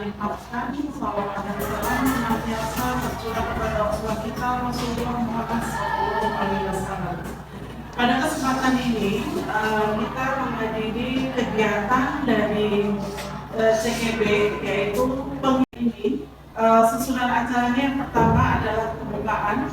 Limpahkan salawat dan salam senantiasa tercurah kepada Rasulullah kita Rasulullah Muhammad SAW. Pada kesempatan ini kita menghadiri kegiatan dari CGB, yaitu ini susunan acaranya yang pertama adalah pembukaan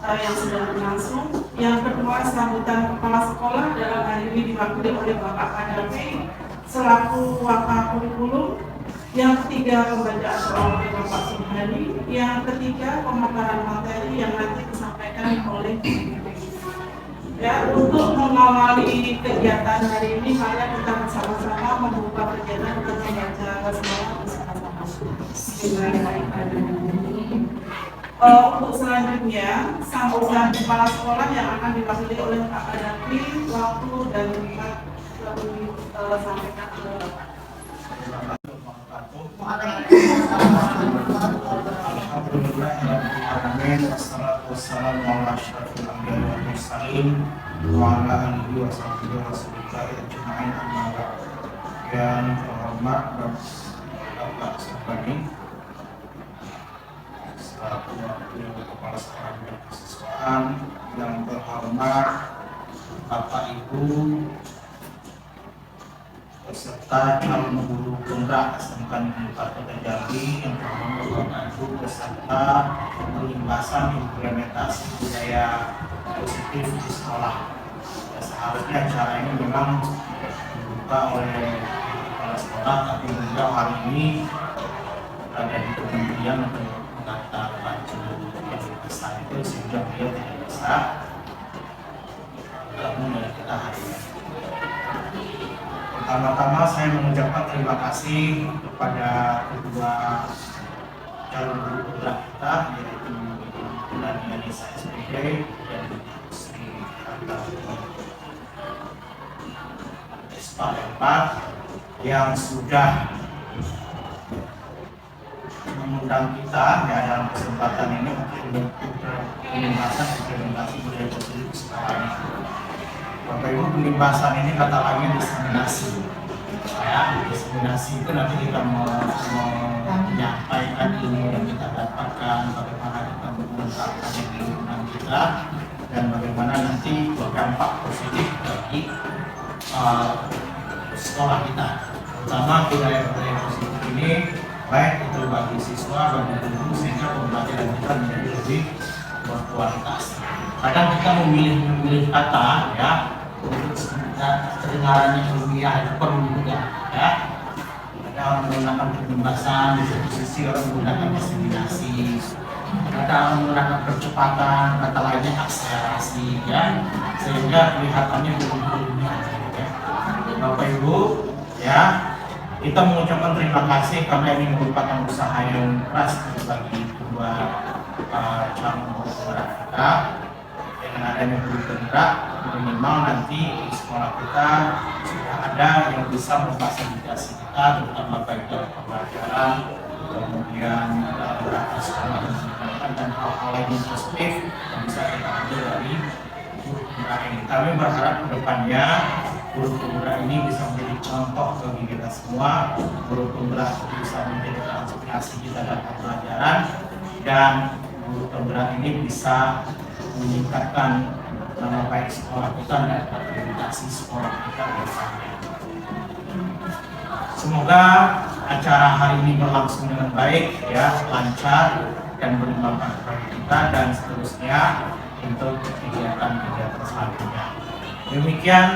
yang sedang berlangsung, yang kedua sambutan kepala sekolah dalam hari ini diwakili oleh Bapak Kadafi selaku wakakurikulum, yang ketiga pembacaan doa oleh Bapak Subhani, yang ketiga pemaparan materi yang nanti disampaikan oleh ya. Untuk mengawali kegiatan hari ini, mari kita bersama-sama membuka kegiatan dengan membaca basmalah bersama-sama. Bismillahirrahmanirrahim. Untuk selanjutnya sambutan kepala sekolah yang akan diwakili oleh Pak Kadafi, waktu dan tempat sampaikan ke Bapak. Alhamdulillahirrahmanirrahim. Wassalatu wassalamu ala asyrafil anbiya'i wal mursalin wa ala alihi wa sahbihi rasulillahi ajma'in, amma ba'd. Yang terhormat Bapak Subhani selaku Wakil Kepala Sekolah Bidang Kesiswaan, yang terhormat Bapak Ibu beserta calon guru penggerak SMK Negeri 4 Kota Jambi, yang terhormat Bapak Ibu beserta penyimbasan implementasi budaya positif di sekolah. Ya, seharusnya acara ini memang dibuka oleh kepala sekolah, tapi beliau hari ini ada di kementerian untuk menata baju yang besar itu, sehingga beliau tidak bisa bergabung dengan kita hari ini. Pertama-tama saya mengucapkan terima kasih kepada kedua calon guru penggerak kita, yaitu Bulan Yanisa SPD dan Sri Ispa yang sudah mengundang kita ya dalam kesempatan ini untuk pembahasan implementasi budaya positif di sekolah ini. Bapak Ibu, pembahasan ini kata lainnya diseminasi. Ya, diseminasi itu nanti kita menyampaikan ilmu yang kita dapatkan, bagaimana kita mengungkapkan ilmu kita, dan bagaimana nanti berdampak positif bagi sekolah kita. Terutama budaya-budaya positif ini, baik itu bagi siswa, bagi guru, sehingga pembelajaran kita menjadi lebih berkualitas. Kadang kita memilih kata ya untuk kedengarannya ilmiah itu perlu juga ya. Ada orang menggunakan pembahasan, di satu sisi orang menggunakan diseminasi, ada orang menggunakan percepatan, kata lainnya akselerasi ya, sehingga kelihatannya belum ilmiah ya. Bapak Ibu ya, kita mengucapkan terima kasih karena ini merupakan usaha yang keras bagi kedua calon penggerak kita. Dengan adanya guru penggerak, minimal nanti di sekolah kita sudah ada yang bisa memfasilitasi kita, terutama baik dalam pembelajaran, kemudian beraktivitas sekolah dan hal-hal lain yang positif yang bisa kita ambil dari guru penggerak ini. Kami berharap ke depannya guru penggerak ini bisa menjadi contoh bagi kita semua. Guru penggerak bisa menjadi inspirasi kita dalam pembelajaran, dan guru penggerak ini bisa meningkatkan nama baik sekolah kita dan akreditasi sekolah kita bersama. Semoga acara hari ini berlangsung dengan baik ya, lancar dan bermanfaat bagi kita, dan seterusnya untuk kegiatan-kegiatan selanjutnya. Demikian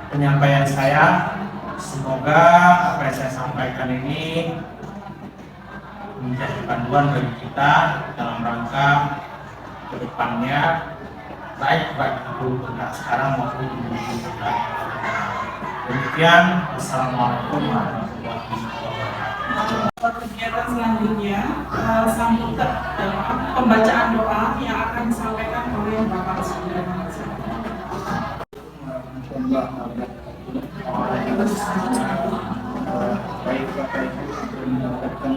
penyampaian saya. Semoga apa yang saya sampaikan ini menjadi panduan bagi kita dalam rangka kedepannya, baik bagi guru penggerak sekarang maupun guru penggerak. Demikian, wassalamualaikum warahmatullahi wabarakatuh. Kegiatan selanjutnya sambutan pembacaan doa yang akan disampaikan oleh Bapak Subhani. Baik Bapak Ibu, mendapatkan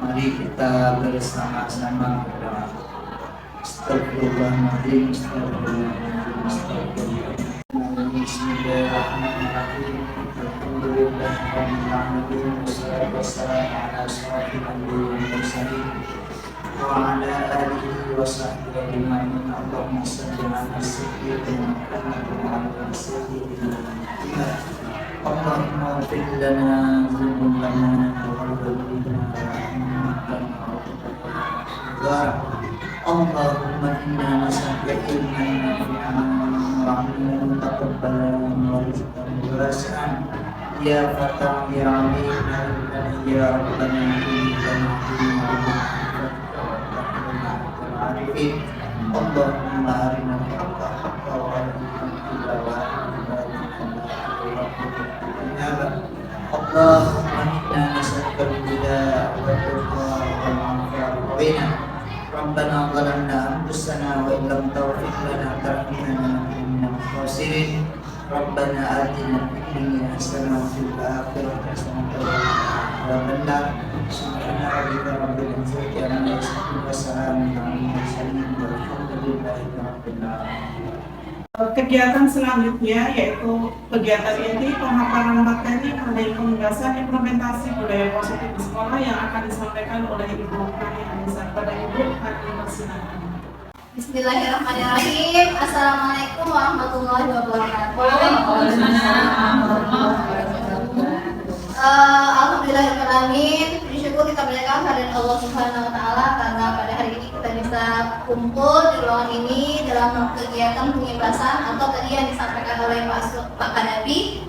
mari kita bersama-sama berdoa. Astagfirullahaladzim, astagfirullahaladzim, astagfirullahaladzim. Bismillah. والسلام على أشرف الأنبياء والمرسلين وعلى آله وصحبه أجمعين. اللهم صل على سيدنا محمد وعلى سيدنا محمد. اللهم اغفر لنا ذنوبنا وذنوبنا اللهم إنا نسألك علما نافعا وعملا متقبلا ورزقا واسعا يا فتح يا عليم يا ربنا إننا العارفين. اللهم أرنا الحق حقا وارزقنا اتباعه. اللهم إنا نسألك الهدى والتقى والعافية والغنى. ربنا ظلمنا أنفسنا وإن لم تغفر لنا وترحمنا لنكن من الخاسرين. ربنا آتنا في الدنيا حسنة وفي الآخرة حسنة وقنا عذاب النار. سبحان ربك رب العزة عما يصفون وسلام على المرسلين والحمد لله رب العالمين. Kegiatan selanjutnya yaitu kegiatan inti pemaparan materi mengenai penugasan implementasi budaya positif di sekolah yang akan disampaikan oleh Ibu Hani Anissa. Pada Ibu Hani persilakan. Bismillahirrahmanirrahim. Assalamualaikum warahmatullahi wabarakatuh. Alhamdulillahirrahmanirrahim. Bersyukur kita bersyukur kepada Allah Subhanahu Wa Taala karena pada hari ini kita bisa kumpul di ruangan ini dalam kegiatan pengibasan atau tadi yang disampaikan oleh Pak Kanabi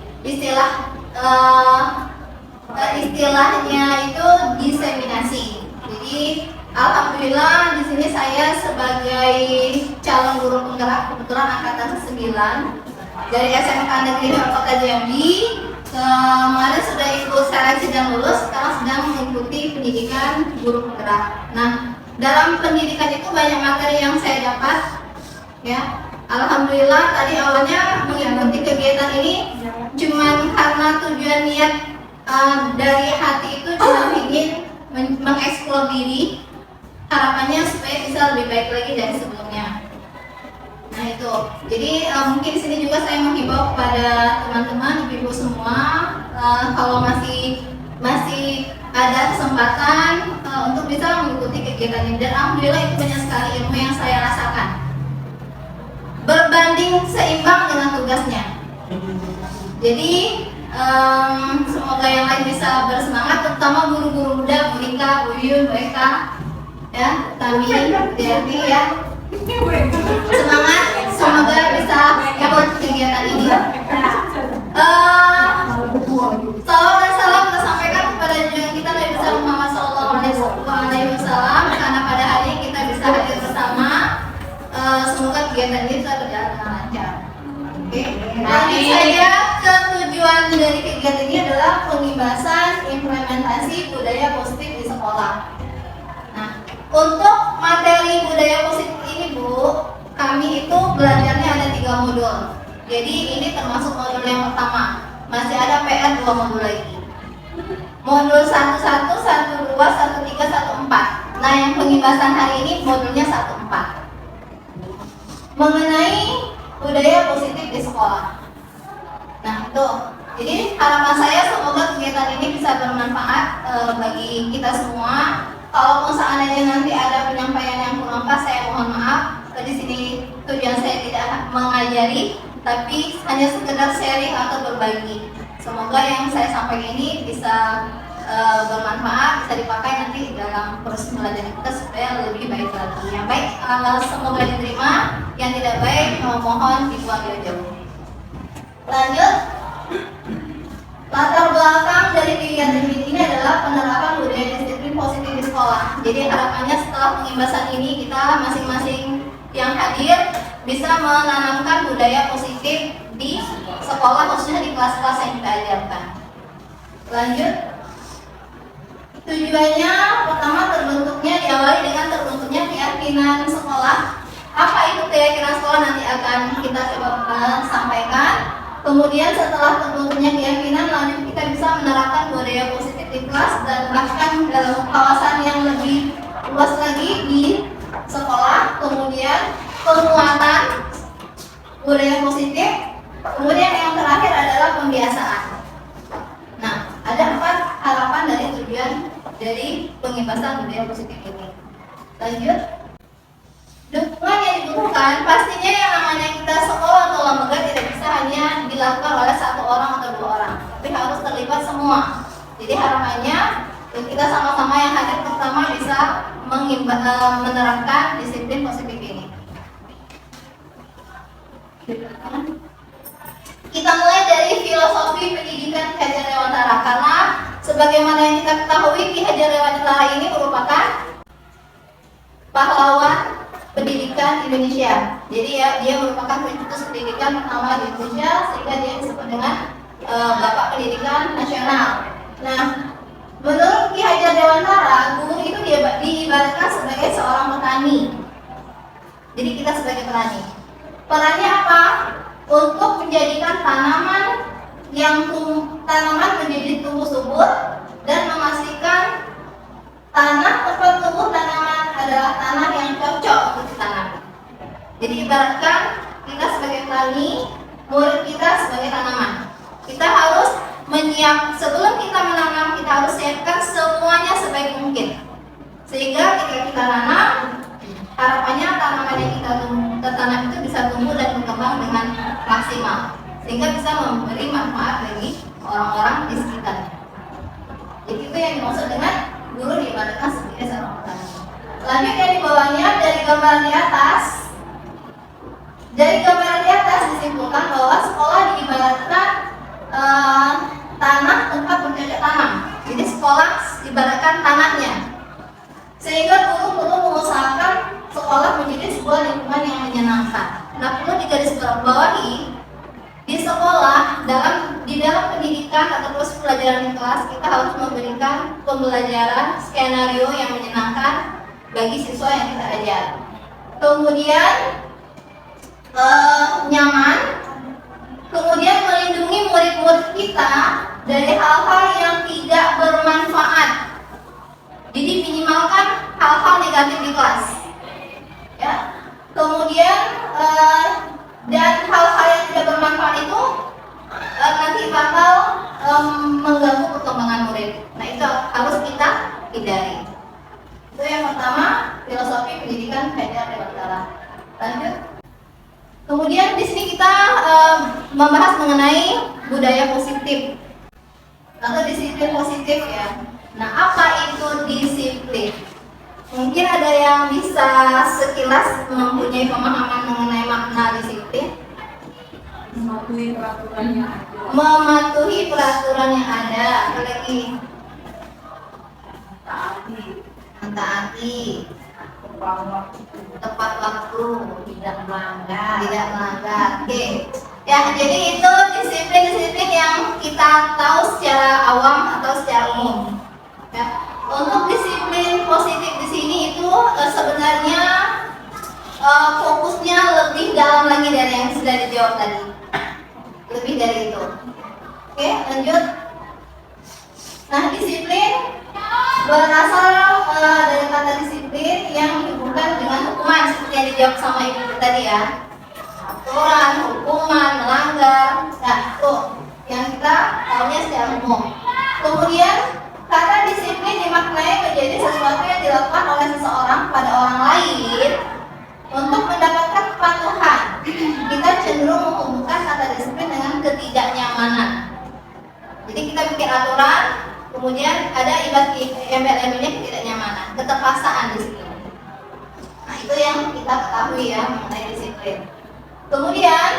istilahnya itu diseminasi. Jadi alhamdulillah di sini saya sebagai calon guru penggerak kebetulan angkatan 9 dari SMK Negeri Kota Jambi. Kemarin sudah ikut seleksi dan lulus, sekarang sedang mengikuti pendidikan guru penggerak. Nah, dalam pendidikan itu banyak materi yang saya dapat, ya. Alhamdulillah tadi awalnya mengikuti kegiatan ini cuman karena tujuan niat dari hati itu cuma ingin mengeksplor diri, harapannya supaya bisa lebih baik lagi dari sebelumnya. Nah itu, jadi mungkin di sini juga saya menghimbau kepada teman-teman, ibu-ibu semua, kalau masih ada kesempatan untuk bisa mengikuti kegiatan ini. Dan alhamdulillah itu banyak sekali ilmu yang saya rasakan. Berbanding seimbang dengan tugasnya. Jadi semoga yang lain bisa bersemangat, terutama guru-guru muda, Bu Rika, Bu Yun, Bu Eka, ya, Tami, Devi, ya. Semangat, semoga bisa ikut kegiatan ini. Salam dan salam kita sampaikan kepada junjungan kita Nabi besar Muhammad SAW, karena pada hari ini kita bisa hadir bersama. Semoga kegiatan ini bisa berjalan dengan lancar. Oke. Lanjut saja ke tujuan dari kegiatan ini adalah pengibasan implementasi budaya positif di sekolah. Nah, untuk materi budaya positif ini Bu, kami itu belajarnya ada 3 modul. Jadi ini termasuk modul yang pertama. Masih ada PR 2 modul lagi. Modul 11, 12, 13, 14. Nah, yang pengibasan hari ini modulnya 14. Mengenai budaya positif di sekolah. Nah, itu. Jadi harapan saya semoga kegiatan ini bisa bermanfaat bagi kita semua. Kalaupun seandainya nanti ada penyampaian yang kurang pas, saya mohon maaf. Di sini tujuan saya tidak mengajari, tapi hanya sekedar sharing atau berbagi. Semoga yang saya sampaikan ini bisa bermanfaat, bisa dipakai nanti dalam proses belajar kita supaya lebih baik lagi. Yang baik semoga diterima, yang tidak baik mohon dibuang jauh-jauh. Lanjut. Latar belakang dari kegiatan ini adalah penerapan budaya disiplin positif di sekolah. Jadi harapannya setelah pengibasan ini kita masing-masing yang hadir bisa menanamkan budaya positif di sekolah, khususnya di kelas-kelas yang kita ajarkan. Lanjut. Tujuannya pertama diawali dengan terbentuknya keyakinan sekolah. Apa itu keyakinan sekolah nanti akan kita coba sampaikan. Kemudian setelah terbentuknya keyakinan, lanjut kita bisa menerapkan budaya positif di kelas dan bahkan dalam kawasan yang lebih luas lagi di sekolah. Kemudian penguatan budaya positif. Kemudian yang terakhir adalah pembiasaan. Nah, ada 4 harapan dari dari pengibasan budaya positif ini. Lanjut. Dukungan yang dibutuhkan pastinya yang namanya kita sekolah atau lembaga tidak bisa hanya dilakukan oleh satu orang atau dua orang, tapi harus terlibat semua. Jadi harapannya kita sama-sama yang hadir pertama bisa menerapkan disiplin positif ini. Kita mulai dari filosofi pendidikan Ki Hajar Dewantara, karena sebagaimana yang kita ketahui Ki Hajar Dewantara ini merupakan pahlawan pendidikan Indonesia. Jadi ya, dia merupakan pencetus pendidikan pertama di Indonesia, sehingga dia disebut dengan Bapak Pendidikan Nasional. Nah, menurut Ki Hajar Dewantara, guru itu diibaratkan sebagai seorang petani. Jadi kita sebagai petani, perannya apa? Untuk menjadikan tanaman menjadi tumbuh subur dan memastikan tanah tempat tumbuh tanaman adalah tanah yang cocok untuk ditanam. Jadi ibaratkan kita sebagai petani, murid kita sebagai tanaman. Kita harus sebelum kita menanam, kita harus siapkan semuanya sebaik mungkin. Sehingga ketika kita tanam, harapannya tanaman yang kita tanam itu bisa tumbuh dan berkembang dengan maksimal, sehingga bisa memberi manfaat bagi orang-orang di sekitarnya. Jadi itu yang dimaksud dengan guru diibaratkan sebagai seorang petani. Lanjut yang di bawahnya, dari gambaran di atas. Dari gambaran di atas disimpulkan bahwa sekolah diibaratkan tanah tempat bercocok tanam. Jadi sekolah diibaratkan tanahnya, sehingga guru perlu mengusahakan sekolah menjadi sebuah lingkungan yang menyenangkan. Nah, perlu digarisbawahi, di sekolah di dalam pendidikan atau proses pelajaran di kelas, kita harus memberikan pembelajaran skenario yang menyenangkan bagi siswa yang kita ajar. Kemudian nyaman, kemudian melindungi murid-murid kita dari hal-hal yang tidak bermanfaat. Jadi minimalkan hal-hal negatif di kelas. Ya. Kemudian dan hal-hal yang tidak bermanfaat itu nanti bakal mengganggu perkembangan murid. Nah, itu harus kita hindari. Itu yang pertama, filosofi pendidikan Ki Hajar Dewantara. Lanjut. Kemudian di sini kita membahas mengenai budaya positif atau disiplin positif ya. Nah, apa itu disiplin? Mungkin ada yang bisa sekilas mempunyai pemahaman mengenai makna disiplin. Mematuhi peraturan yang ada. Mematuhi peraturan yang ada, apalagi mentaati, tepat waktu, tidak melanggar. Oke. Ya, jadi itu disiplin yang kita tahu secara awam atau secara umum. Ya. Untuk disiplin positif di sini itu sebenarnya fokusnya lebih dalam lagi dari yang sudah dijawab tadi. Lebih dari itu. Oke, lanjut. Nah, disiplin berasal dari kata disiplin yang dihubungkan dengan hukuman seperti yang dijawab sama ibu tadi ya. Aturan, hukuman, melanggar. Nah, itu yang kita tahunya secara umum. Kemudian kata disiplin dimaknai menjadi sesuatu yang dilakukan oleh seseorang pada orang lain untuk mendapatkan kepatuhan. Kita cenderung menghubungkan kata disiplin dengan ketidaknyamanan. Jadi kita bikin aturan, kemudian ada embel-embelnya ketidaknyamanan, keterpaksaan disiplin. Nah, itu yang kita ketahui ya mengenai disiplin. Kemudian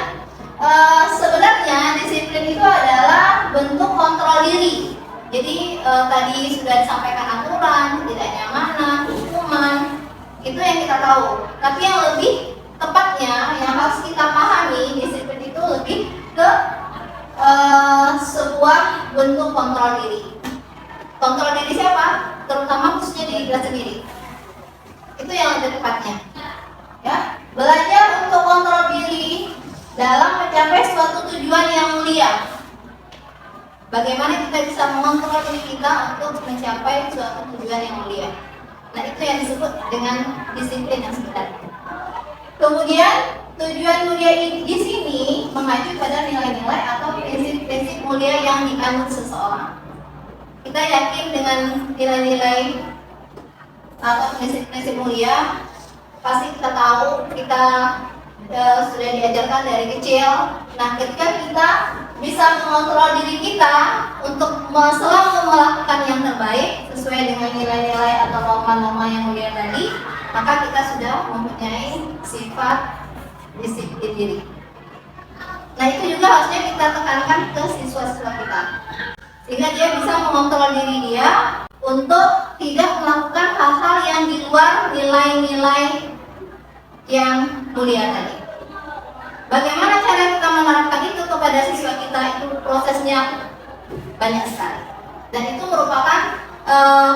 sebenarnya disiplin itu adalah bentuk kontrol diri. Jadi tadi sudah disampaikan aturan, ketidaknyamanan, hukuman, itu yang kita tahu. Tapi yang lebih tepatnya yang harus kita pahami, disiplin itu lebih ke sebuah bentuk kontrol diri. Kontrol diri siapa? Terutama khususnya diri kita sendiri. Itu yang lebih tepatnya. Ya, belajar untuk kontrol diri dalam mencapai suatu tujuan yang mulia. Bagaimana kita bisa mengontrol diri kita untuk mencapai suatu tujuan yang mulia. Nah, itu yang disebut dengan disiplin yang sebenarnya. Kemudian tujuan mulia di sini mengacu pada nilai-nilai atau prinsip-prinsip mulia yang dianut seseorang. Kita kita yakin dengan nilai-nilai atau prinsip-prinsip mulia. Pasti kita tahu, kita sudah diajarkan dari kecil. Nah, ketika kita bisa mengontrol diri kita untuk selalu melakukan yang terbaik sesuai dengan nilai-nilai atau norma-norma yang mulia tadi, maka kita sudah mempunyai sifat disiplin diri. Nah, itu juga harusnya kita tekankan ke siswa-siswa kita, sehingga dia bisa mengontrol diri dia untuk tidak melakukan hal-hal yang di luar nilai-nilai yang mulia tadi. Bagaimana cara kita menerapkan itu kepada siswa kita? Itu prosesnya banyak sekali, dan itu merupakan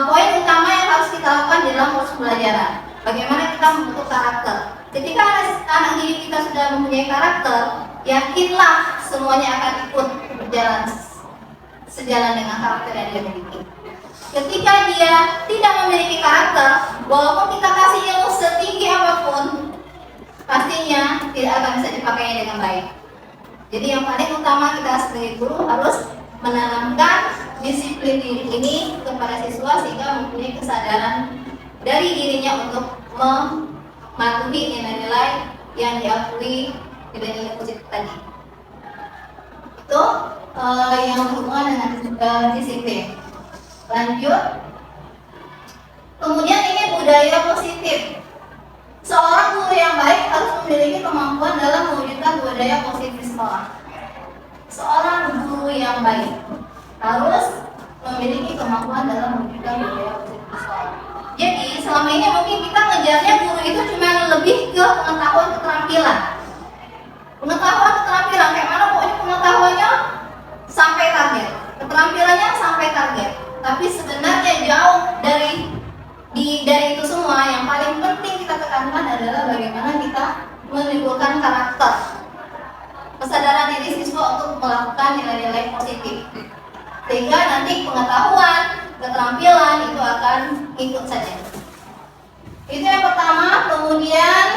poin utama yang harus kita lakukan dalam proses pembelajaran. Bagaimana kita membentuk karakter. Ketika anak didik kita sudah mempunyai karakter, yakinlah semuanya akan ikut berjalan sejalan dengan karakter yang dia miliki. Ketika dia tidak memiliki karakter, walaupun kita kasih ilmu setinggi apapun, pastinya tidak akan bisa dipakainya dengan baik. Jadi yang paling utama kita sebagai guru harus menanamkan disiplin diri ini kepada siswa sehingga mempunyai kesadaran dari dirinya untuk mematuhi nilai-nilai yang diakui nilai-nilai positif tadi. Itu yang berhubungan dengan disiplin. Lanjut. Kemudian ini budaya positif. Seorang guru yang baik harus memiliki kemampuan dalam mewujudkan budaya positif di sekolah. Seorang guru yang baik harus memiliki kemampuan dalam mewujudkan budaya positif di sekolah. Jadi selama ini mungkin kita ngejarnya guru itu cuma lebih ke pengetahuan keterampilan. Pengetahuan keterampilan kayak mana, pokoknya pengetahuannya sampai target, keterampilannya sampai target. Tapi sebenarnya jauh dari itu semua, yang paling penting kita tekankan adalah bagaimana kita menimbulkan karakter, kesadaran diri siswa untuk melakukan nilai-nilai positif, sehingga nanti pengetahuan, keterampilan itu akan ikut saja. Itu yang pertama. Kemudian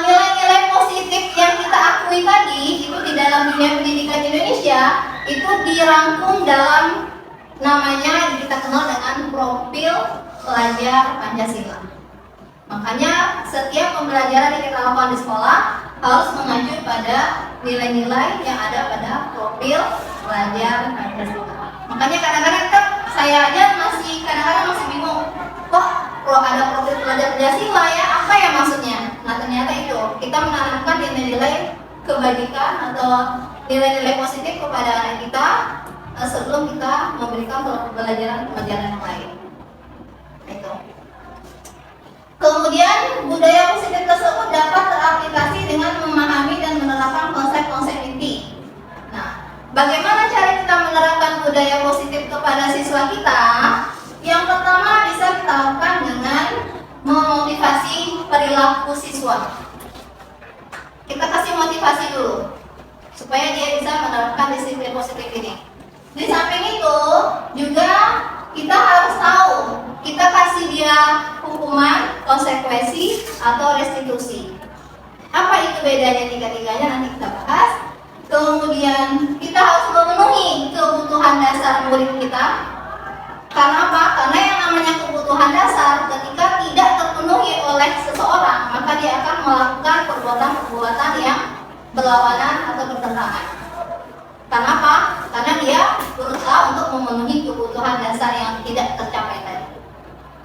nilai-nilai positif yang kita akui tadi itu di dalam dunia pendidikan Indonesia itu dirangkum dalam namanya kita kenal dengan profil pelajar Pancasila. Makanya setiap pembelajaran yang kita lakukan di sekolah harus mengacu pada nilai-nilai yang ada pada profil pelajar Pancasila. Makanya kadang-kadang kan saya aja kadang-kadang masih bingung, kok ada profil pelajar Pancasila ya, apa ya maksudnya? Nah ternyata itu kita menanamkan nilai-nilai kebajikan atau nilai-nilai positif kepada anak kita sebelum kita memberikan pelajaran yang lain. Itu. Kemudian budaya positif tersebut dapat teraplikasi dengan memahami dan menerapkan konsep-konsep inti. Nah, bagaimana cara kita menerapkan budaya positif kepada siswa kita? Yang pertama bisa kita lakukan dengan memotivasi perilaku siswa. Kita kasih motivasi dulu supaya dia bisa menerapkan disiplin positif ini. Di samping itu juga kita harus tahu, kita kasih dia hukuman, konsekuensi atau restitusi. Apa itu bedanya tiga-tiganya nanti kita bahas. Kemudian kita harus memenuhi kebutuhan dasar murid kita. Karena apa? Karena yang namanya kebutuhan dasar ketika tidak terpenuhi oleh seseorang, maka dia akan melakukan perbuatan-perbuatan yang berlawanan atau bertentangan. Karena apa? Karena dia berusaha untuk memenuhi kebutuhan dasar yang tidak tercapai tadi.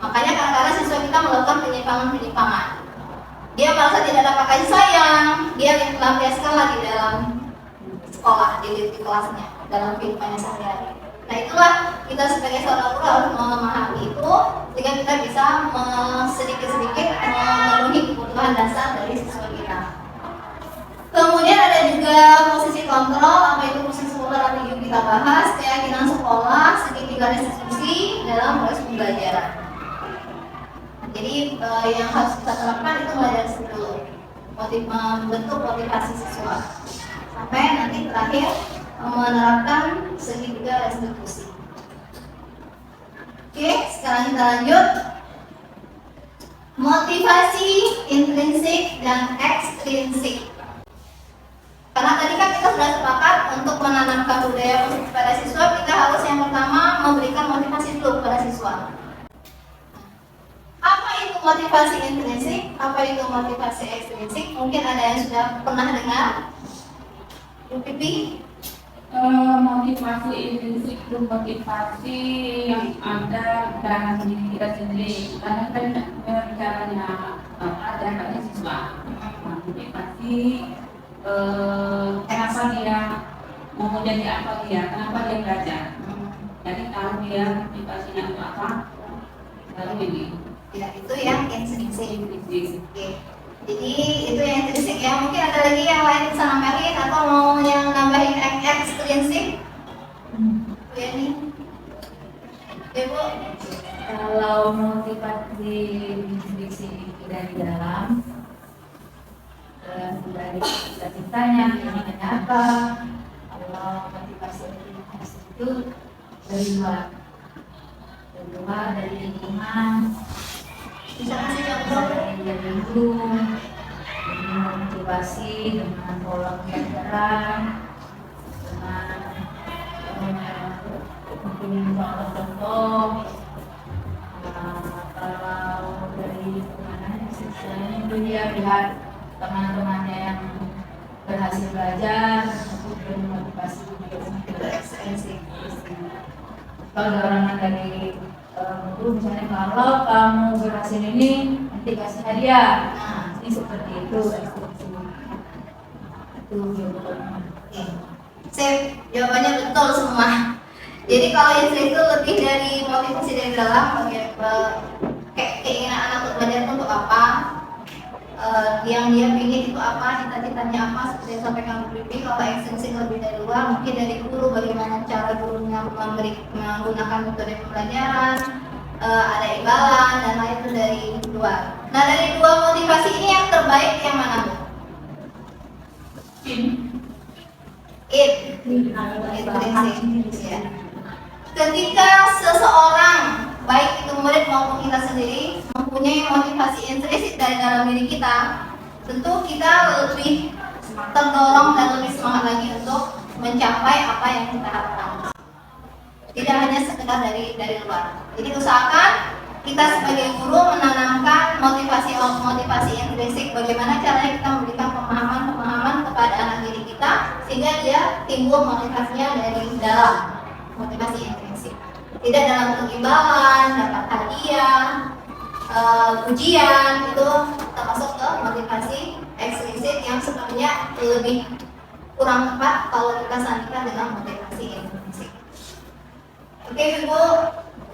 Makanya kadang-kadang siswa kita melakukan penyimpangan-penyimpangan. Dia merasa tidak dapat kasih sayang, dia dilampiaskanlah di dalam sekolah, di kelasnya, dalam kehidupannya sehari-hari. Nah itulah kita sebagai seorang guru harus memahami itu sehingga kita bisa sedikit-sedikit memenuhi kebutuhan dasar dari siswa kita. Kemudian ada juga posisi kontrol, apa itu posisi kontrol nanti juga kita bahas, keyakinan sekolah, segitiga restitusi dalam proses pembelajaran. Jadi yang harus kita terapkan itu mulai dari situ dulu, membentuk motivasi siswa sampai nanti terakhir menerapkan segitiga restitusi. Oke, sekarang kita lanjut. Motivasi intrinsik dan ekstrinsik. Karena tadi kan kita sudah sepakat untuk menanamkan budaya positif pada siswa, kita harus memberikan motivasi dulu kepada siswa. Apa itu motivasi intrinsik? Apa itu motivasi ekstrinsik? Mungkin ada yang sudah pernah dengar. Bu Pipi? Motivasi intrinsik itu motivasi yang ada dalam diri kita sendiri. Karena kan berbicaranya anak siswa. Motivasi kenapa dia mau jadi apa dia, kenapa dia belajar. Jadi tahu dia motivasinya untuk apa, lalu ini. Ya, itu yang intrinsik. Oke. Jadi itu yang intrinsik ya. Mungkin ada lagi yang lain bisa nambahin atau mau yang nambahin ekstrinsik? Bu Yani? Ya Bu? Kalau motivasi intrinsik dari dalam, dari cita-citanya, inginnya apa. Kalau motivasi intrinsik itu dari luar, dari lingkungan, Bisa kasih contoh? dari guru, motivasi dengan pola pembelajaran, dengan mungkin contoh-contoh. Kalau dari mana istilahnya itu dia lihat teman-temannya yang berhasil belajar, itu bermotivasi Itu ekstrinsik. kalau dorongan dari guru misalnya kalau kamu berhasil ini nanti kasih hadiah, nah ini seperti itu jawabannya. Oke. Sip, jawabannya betul semua. Jadi kalau intrinsik itu lebih dari motivasi dari dalam, kayak keinginan anak untuk belajar itu untuk apa, yang dia ingin itu apa, cita-citanya apa, seperti yang sampaikan Bu Pipi. Kalau ekstrinsik lebih dari luar, mungkin dari guru, bagaimana cara gurunya menggunakan metode pembelajaran, ada imbalan dan lain itu dari luar. Nah, dari dua motivasi ini yang terbaik yang mana Bu? Intrinsik. Ya. Ketika seseorang, baik itu murid maupun kita sendiri, mempunyai motivasi intrinsik dari dalam diri kita, tentu kita lebih terdorong dan lebih semangat lagi untuk mencapai apa yang kita harapkan. Tidak hanya sekedar dari luar. Jadi usahakan kita sebagai guru menanamkan motivasi intrinsik, bagaimana caranya kita memberikan pemahaman kepada anak didik kita sehingga dia timbul motivasinya dari dalam, motivasi intrinsik. Tidak dalam bentuk imbalan, dapat hadiah, ujian, itu termasuk ke motivasi ekstrinsik yang sebenarnya lebih kurang tepat kalau kita sandingkan dengan motivasi intrinsik. Oke Ibu,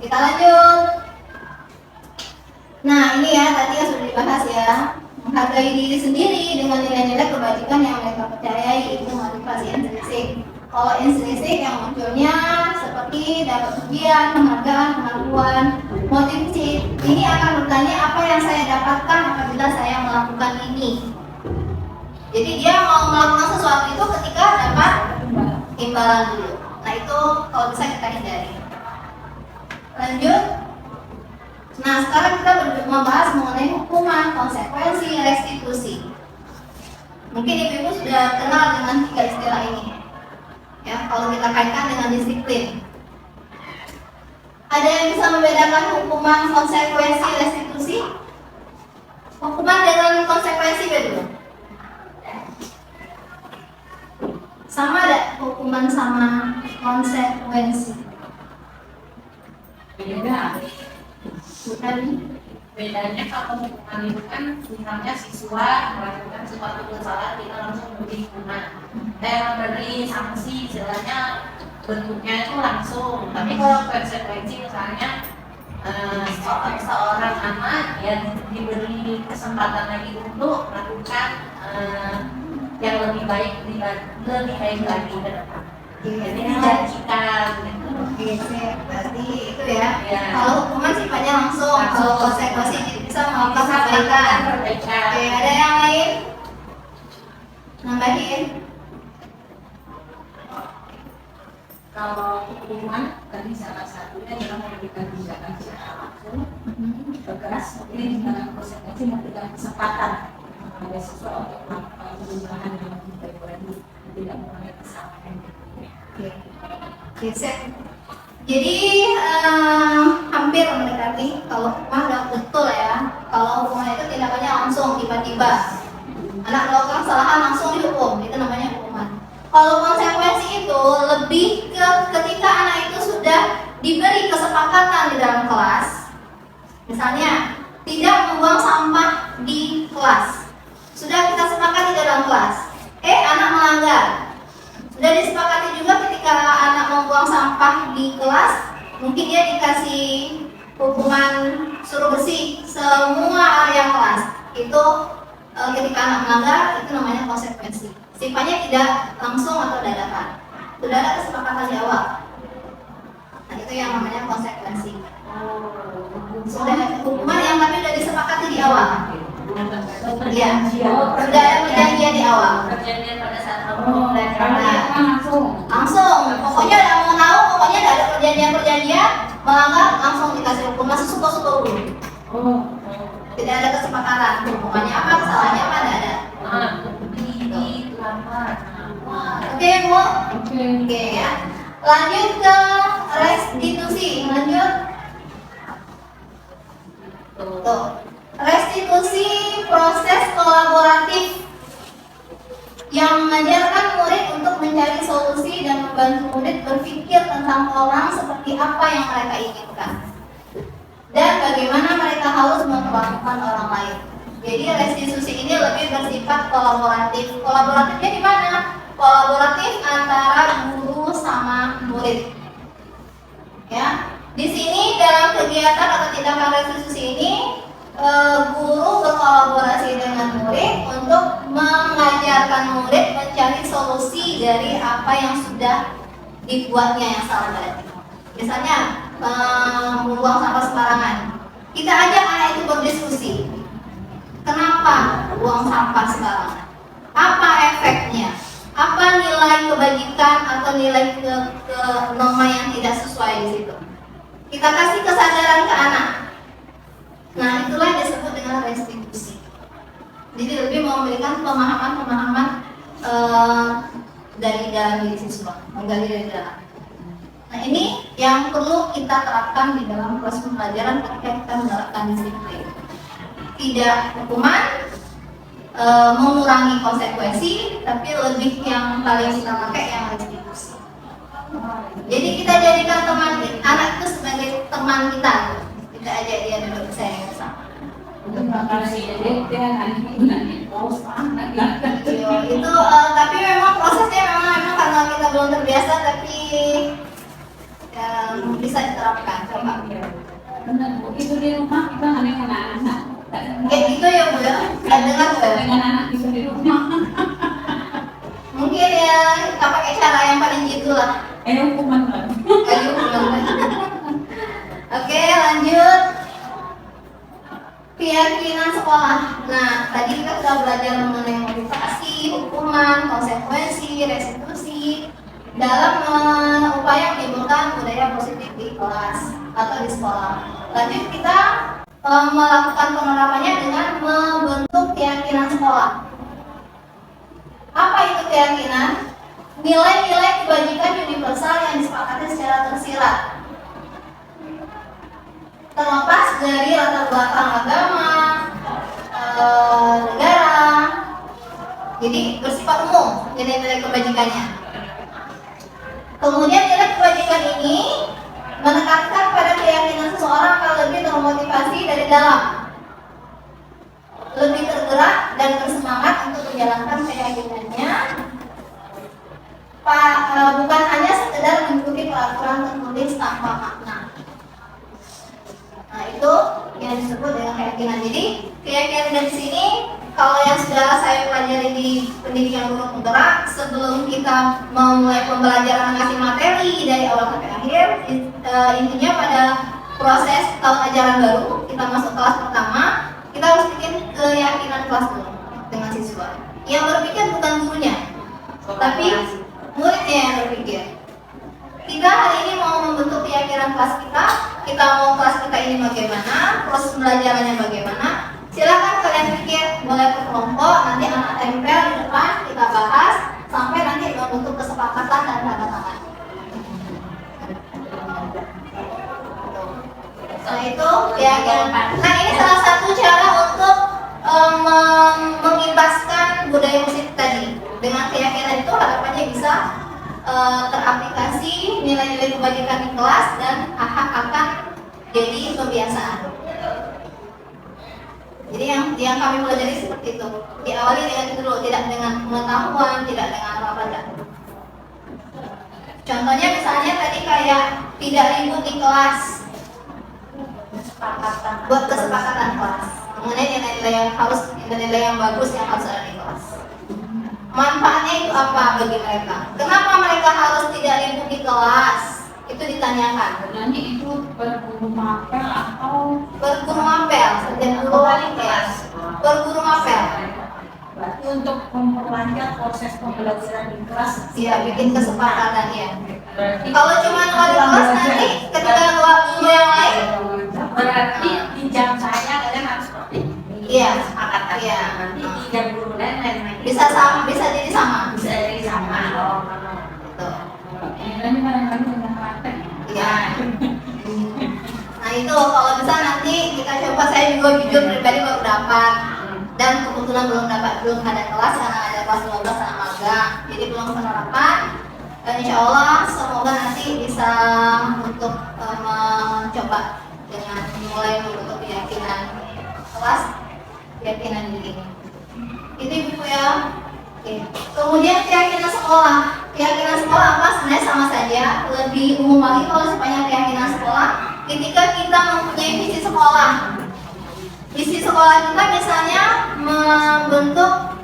kita lanjut. Nah ini ya tadi yang sudah dibahas ya, menghargai diri sendiri dengan nilai-nilai kebajikan yang mereka percayai, itu motivasi intrinsik. Kalau intrinsik yang munculnya seperti dapat ujian, penghargaan, pengakuan, motivasi ini akan bertanya apa yang saya dapatkan apabila saya melakukan ini. Jadi dia mau melakukan sesuatu itu ketika dapat imbalan dulu. Nah itu kalau bisa kita hindari. Lanjut. Nah sekarang kita membahas mengenai hukuman, konsekuensi, restitusi. Mungkin ibu-ibu sudah kenal dengan 3 istilah ini. Ya, kalau kita kaitkan dengan disiplin. Ada yang bisa membedakan hukuman, konsekuensi, restitusi? Hukuman dengan konsekuensi beda. Sama ada hukuman sama konsekuensi? Beda. Bukan. Bedanya kalau hukuman itu kan misalnya siswa melakukan sesuatu kesalahan kita langsung memberi hukuman, memberi sanksi, istilahnya bentuknya itu langsung. Tapi kalau konsekuensi misalnya seorang anak yang diberi kesempatan lagi untuk melakukan yang lebih baik lagi ke depan. Jadi dijanjikan gitu. Oke, berarti itu ya. Ya. Kalau hukuman sifatnya langsung, kalau konsekuensi bisa melakukan perbaikan. Oke, ada yang lain? Nambahin? Kalau hukuman tadi salah satunya adalah memberikan tindakan secara langsung, tegas, ini dengan konsekuensi memberikan kesempatan pada siswa untuk melakukan perubahan dalam hidup pribadi, tidak mengalami kesalahan. Oke, sip. Jadi hampir mendekati kalau hukuman udah betul ya. Kalau hukuman itu tindakannya langsung tiba-tiba. Anak melakukan kesalahan langsung dihukum, itu namanya hukuman. Kalau konsekuensi itu lebih ke ketika anak itu sudah diberi kesepakatan di dalam kelas. Misalnya, tidak membuang sampah di kelas. Sudah kita sepakati di dalam kelas. Anak melanggar. Sudah disepakati juga ketika anak membuang sampah di kelas, mungkin dia dikasih hukuman suruh bersih semua area kelas. Itu ketika anak melanggar, itu namanya konsekuensi. Sifatnya tidak langsung atau dadakan. Sudah ada kesepakatan di awal. Nah, itu yang namanya konsekuensi. Sudah hukuman yang tapi sudah disepakati di awal. Iya, sudah ada perjanjian di awal. Perjanjian pada saat Langsung, pokoknya udah mau tahu, pokoknya udah ada perjanjian, melanggar langsung dikasih hukum, masih suka-suka dulu. Tidak ada kesepakatan, hukumannya apa, kesalahannya apa, tidak ada. Oke, Bu? Oke ya. Lanjut ke restitusi. Lanjut. Tuh. Restitusi proses kolaboratif yang mengajarkan murid untuk mencari solusi dan membantu murid berpikir tentang orang seperti apa yang mereka inginkan dan bagaimana mereka harus memperlakukan orang lain. Jadi restitusi ini lebih bersifat kolaboratif. Kolaboratifnya di mana? Kolaboratif antara guru sama murid. Ya, di sini dalam kegiatan atau tindakan restitusi ini guru berkolaborasi dengan murid untuk mengajarkan murid mencari solusi dari apa yang sudah dibuatnya yang salah tadi. Misalnya membuang sampah sembarangan. Kita ajak anak itu berdiskusi. Kenapa buang sampah sembarangan? Apa efeknya? Apa nilai kebajikan atau nilai ke norma yang tidak sesuai di situ? Kita kasih kesadaran ke anak. Nah, itulah yang disebut dengan restitusi. Jadi lebih memberikan pemahaman-pemahaman dari dalam diri siswa, menggali dari dalam. Nah, ini yang perlu kita terapkan di dalam proses pembelajaran ketika kita menerapkan disiplin. Tidak hukuman, mengurangi konsekuensi, tapi lebih yang paling kita pakai yang restitusi. Jadi kita jadikan teman anak itu sebagai teman kita. Kita ajak dia duduk saya bersama. Itu tapi memang prosesnya memang karena kita belum terbiasa, tapi bisa diterapkan. Coba. Benar, Bu. Itu di rumah kita dengan anak-anak. Kayak gitu ya, Bu ya. Dengar Bu. Dengan anak itu di rumah. Mungkin ya kita pakai cara yang paling gitu lah. Hukuman kan. Oke, lanjut. Keyakinan sekolah. Nah, tadi kita sudah belajar mengenai motivasi, hukuman, konsekuensi, restitusi dalam upaya menimbulkan budaya positif di kelas atau di sekolah. Lanjut kita melakukan penerapannya dengan membentuk keyakinan sekolah. Apa itu keyakinan? Nilai-nilai kebajikan universal yang disepakati secara tersirat, terlepas dari latar belakang agama, negara. Jadi bersifat umum nilai-nilai kebajikannya. Kemudian nilai kebajikan ini menekankan pada keyakinan seseorang akan lebih termotivasi dari dalam, lebih tergerak dan bersemangat untuk menjalankan keyakinannya, bukan hanya sekedar mengikuti peraturan tertulis tanpa makna. Nah, itu yang disebut dengan keyakinan. Jadi keyakinan dari sini, kalau yang sudah saya pelajari di pendidikan guru penggerak, sebelum kita memulai pembelajaran mengasih materi dari awal sampai akhir, intinya pada proses tahun ajaran baru, kita masuk kelas pertama, kita harus bikin keyakinan kelas dulu dengan siswa. Yang berpikir bukan gurunya, tapi muridnya yang berpikir. Kita hari ini mau membentuk keyakinan kelas kita mau kelas kita ini bagaimana, proses pembelajarannya bagaimana. Silakan kalian pikir, boleh per kelompok, nanti anak tempel di depan, kita bahas sampai nanti membentuk kesepakatan dan tanda tangan. itu keyakinan. Nah, ini salah satu cara untuk mengibaskan budaya positif tadi. Dengan keyakinan itu harapannya bisa teraplikasi nilai-nilai kebajikan di kelas dan akan jadi kebiasaan. Jadi yang kami pelajari seperti itu. Diawali dengan itu dulu, tidak dengan pengetahuan, tidak dengan apa-apa. Contohnya misalnya tadi kayak tidak ribut di kelas, buat kesepakatan kelas mengenai nilai-nilai yang harus, nilai yang bagus yang harus ada di kelas. Manfaatnya itu apa bagi mereka? Kenapa mereka harus tidak ribut di kelas? Itu ditanyakan. Sebenarnya itu berguru mapel atau Berguru mapel, setiap guru kelas. Berguru mapel. Berarti untuk memperlancar proses pembelajaran di kelas. Iya, bikin kesepakatan ya. Berarti Kalau cuma wali kelas nanti ketika guru yang lain, berarti di jam saya kalian harus seperti ini. Iya. Kesepakatan. Iya. Nanti di jam guru lain lain-lain. bisa sama, bisa jadi sama. Bisa jadi sama. Oh, Gitu. ini kadang-kadang dengan praktek. Iya. Nah itu kalau bisa nanti kita coba, saya juga jujur pribadi baru dapat dan kebetulan belum ada kelas karena ada kelas 12 sama magang, jadi belum penerapan. Dan insya Allah semoga nanti bisa untuk mencoba dengan mulai membentuk keyakinan kelas, keyakinan diri. Itu ibu ya. Oke. Kemudian keyakinan sekolah. Keyakinan sekolah apa? Sebenarnya sama saja. Lebih umum lagi kalau sepanjang keyakinan sekolah. Ketika kita mempunyai visi sekolah, visi sekolah kita misalnya membentuk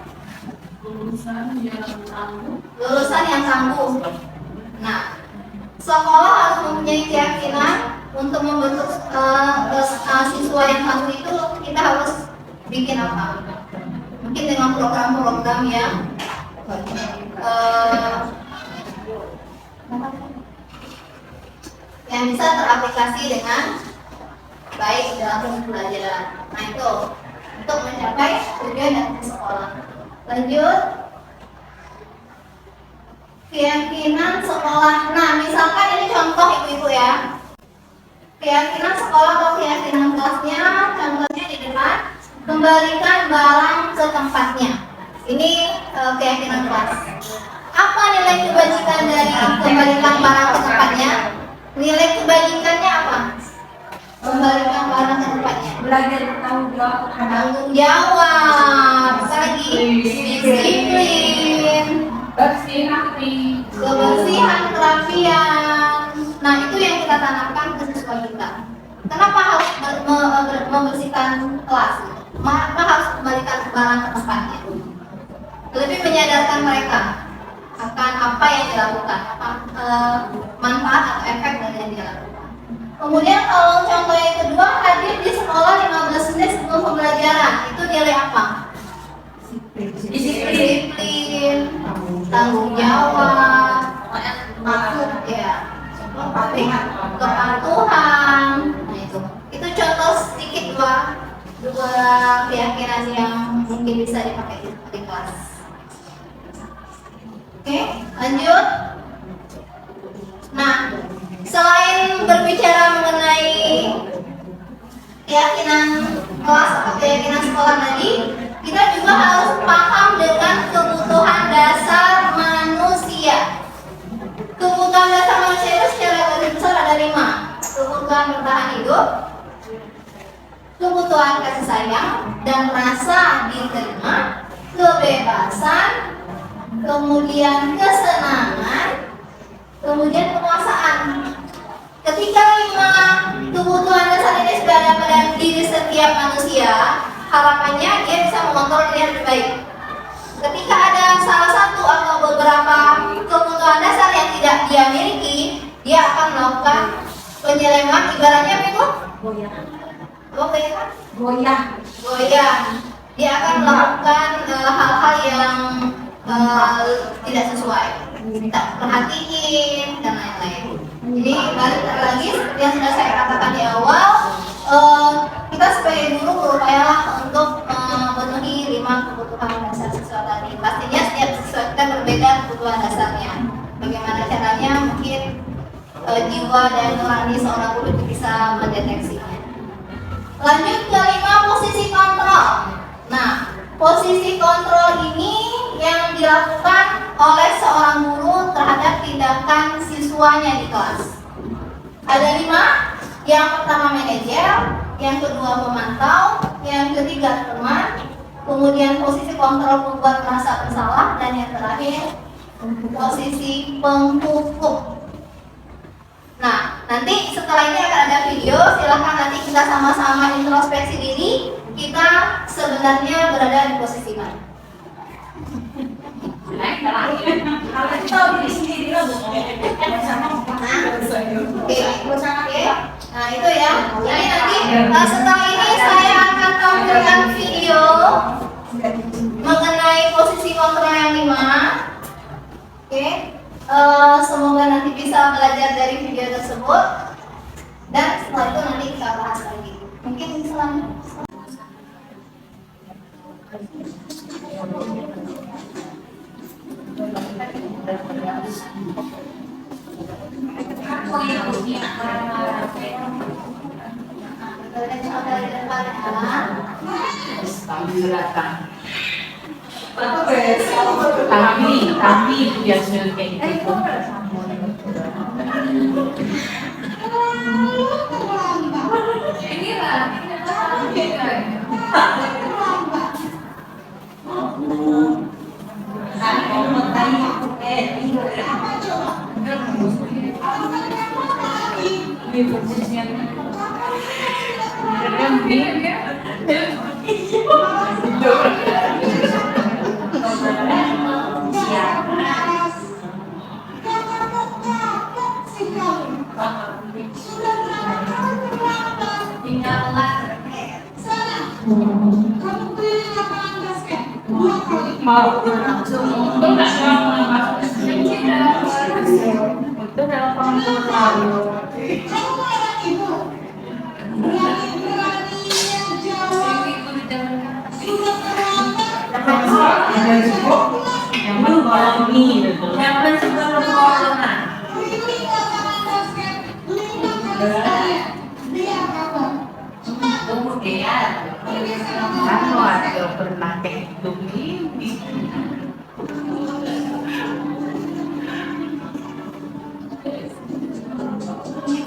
lulusan yang tangguh. Nah, sekolah harus mempunyai keyakinan untuk membentuk siswa yang tangguh itu. Kita harus bikin apa? Mungkin dengan program-program yang bisa teraplikasi dengan baik dalam pembelajaran. Nah itu untuk mencapai tujuan dan sekolah. Lanjut, keyakinan sekolah. Nah misalkan ini contoh ibu-ibu ya. Keyakinan sekolah atau keyakinan kelasnya, contohnya di depan. Kembalikan barang ke tempatnya. Ini keyakinan kelas. Apa nilai kebajikan dari kembalikan barang ke tempatnya? Nilai kebajikannya apa? Kembalikan barang ke tempatnya. belajar bertanggung jawab terhadap Tanggung jawab. Apa lagi? Disiplin. Bersih hati. Kebersihan, kerapian. Nah itu yang kita tanamkan ke siswa kita. Kenapa harus membersihkan kelas? Maka harus kembalikan barang ke tempatnya. Lebih menyadarkan mereka akan apa yang dilakukan, manfaat atau efek dari yang dilakukan. Kemudian kalau contoh yang kedua, hadir di sekolah 15 menit sebelum pembelajaran. Itu nilai apa? Disiplin, tanggung jawab, ya, kepatuhan. Nah itu contoh sedikit dua keyakinan yang mungkin bisa dipakai di kelas. Oke, lanjut. Nah, selain berbicara mengenai keyakinan kelas atau keyakinan sekolah tadi, kita juga harus paham dengan kebutuhan dasar manusia. Kebutuhan dasar manusia itu secara garis besar ada 5. Kebutuhan bertahan hidup, kebutuhan kasih sayang dan rasa diterima, kebebasan, kemudian kesenangan, kemudian kekuasaan. Ketika 5 kebutuhan dasar ini sudah ada pada diri setiap manusia, harapannya dia bisa mengontrol diri lebih baik. Ketika ada salah satu atau beberapa kebutuhan dasar yang tidak dia miliki, dia akan melakukan penyelewengan. Ibaratnya apa itu? Goyah. Dia akan melakukan hal-hal yang tidak sesuai, tidak perhatiin dan lain-lain. Jadi balik lagi seperti yang sudah saya katakan di awal, kita sebagai guru berupayalah untuk memenuhi 5 kebutuhan dasar siswa tadi. Pastinya setiap siswa kita berbeda kebutuhan dasarnya. Bagaimana caranya? Mungkin jiwa dan nurani seorang guru itu bisa mendeteksinya. Lanjut ke 5, posisi kontrol. Nah, posisi kontrol ini yang dilakukan oleh seorang guru terhadap tindakan siswanya di kelas. Ada 5. Yang pertama manajer, yang kedua memantau, yang ketiga teman, kemudian posisi kontrol membuat merasa bersalah, dan yang terakhir posisi penghukum. Nah, nanti setelah ini akan ada video, silahkan nanti kita sama-sama introspeksi diri, kita sebenarnya berada di posisi mana. Kalau kita diri sendiri lah Bu. Oke. Nah itu ya. Jadi nanti setelah ini saya akan tampilkan video mengenai posisi kontrol yang 5. Oke. Semoga nanti bisa belajar dari video tersebut. Dan setelah itu nanti kita bahas lagi. Mungkin selanjutnya. Tapi biasanya kayak gitu.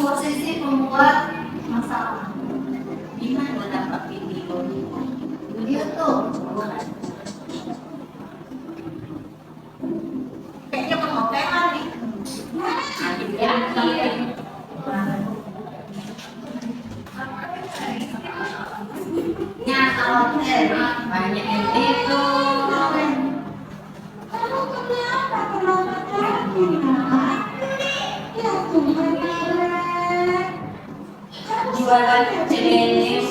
Posisi pembuat masalah. Gimana dapat video? YouTube. Kayaknya mau tema nih. Ya kalau tema banyak itu. Jualan jenis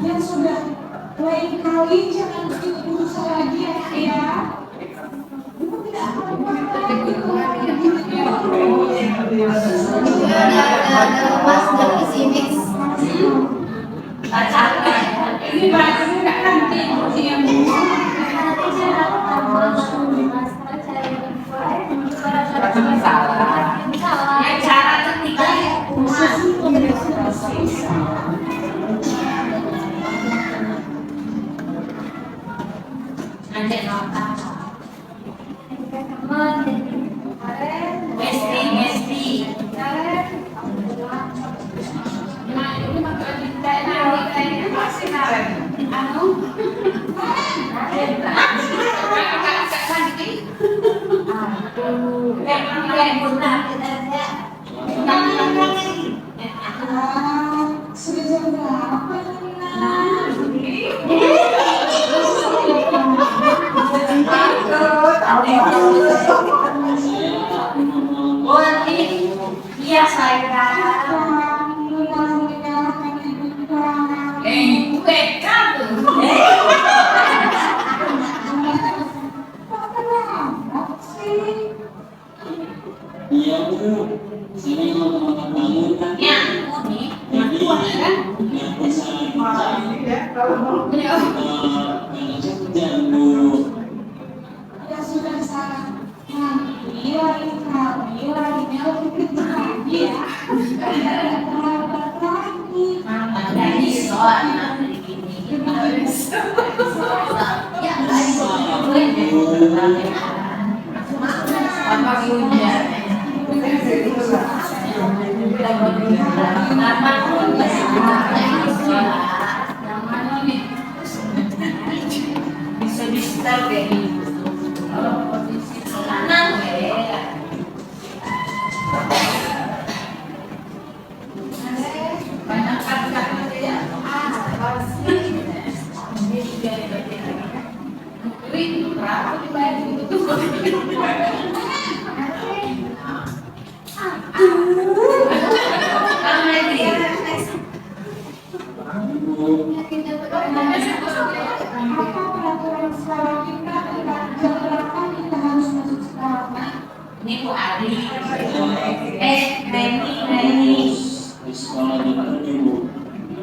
yang sudah lain kali jangan berusaha lagi ya. Ibu tidak Mas dari isi mix. Ini bahasanya nggak nanti yang yang cara ketiga nanti nota Mesti Nah, seberapa nah. Iya saya. Iya Bu, saya mau makan bangun kan. Ya, ini kan? Nggak bisa Ini ya, kalau mau jam Bu. Ya sudah salah. Nanti lain kali lainnya lebih kecil lagi ya. Terlambat lagi. Ada di soal dari gini. Ya, apa punya? Bisa di start kayak gitu. Kalau posisi kanan ya. Banyak kata-kata ya. Pasti. Ini juga bagian lagi. Wih, berapa dibayar gitu tuh? Apa peraturan sekolah kita tentang jam berapa kita harus masuk sekolah? Ini Bu Adi. Reni. Di sekolah jam 7 Bu.